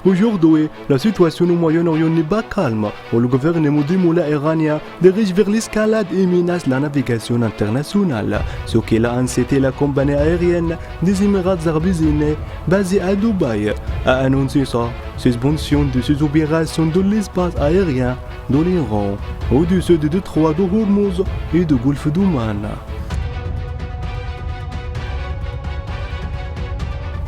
Aujourd'hui, la situation au Moyen-Orient n'est pas calme, où le gouvernement des moulins iraniens dirige vers l'escalade et menace la navigation internationale, ce qui a incité la compagnie aérienne des Émirats arabes unis, basée à Dubaï, à annoncer sa suspension de ses opérations dans l'espace aérien de l'Iran, au-dessus du détroit de Hormuz et du golfe d'Oman.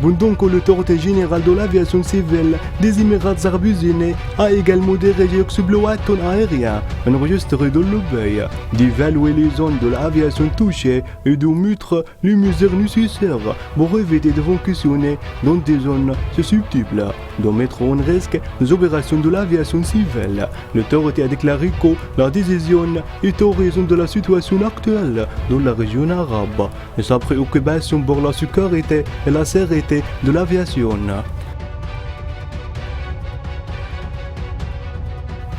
Pendant que l'autorité générale de l'aviation civile des Émirats arabes unis a également dirigé exploitation aérien enregistré dans le pays, d'évaluer les zones de l'aviation touchées et de mettre les mesures nécessaires pour éviter de fonctionner dans des zones susceptibles de mettre en risque les opérations de l'aviation civile. L'autorité a déclaré que la décision est en raison de la situation actuelle dans la région arabe et sa préoccupation pour la sécurité et la sécurité de l'aviation.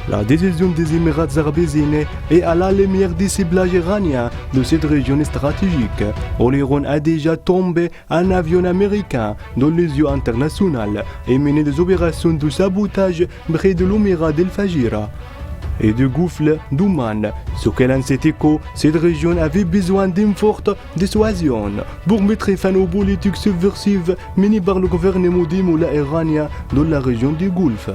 La décision des Émirats arabes unis est à la lumière des ciblages iraniens de cette région stratégique, où l'Iran a déjà tombé un avion américain dans les eaux internationales et mené des opérations de sabotage près de l'Émirat d'El-Fajira et du golfe d'Oman, ce qui a incité que cette région avait besoin d'une forte dissuasion pour mettre fin aux politiques subversives menées par le gouvernement des moulins iraniens dans la région du Golfe.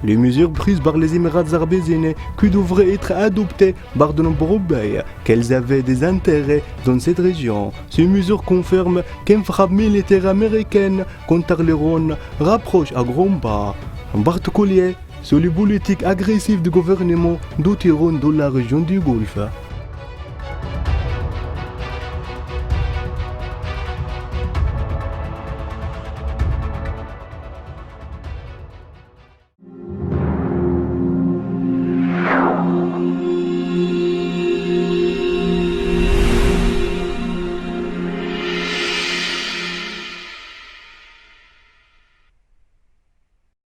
Les mesures prises par les Émirats arabes unis qui devraient être adoptées par de nombreux pays, qu'elles avaient des intérêts dans cette région. Ces mesures confirment qu'une frappe militaire américaine contre l'Iran rapproche à grands pas, en particulier sur les politiques agressives du gouvernement de Téhéran dans la région du Golfe.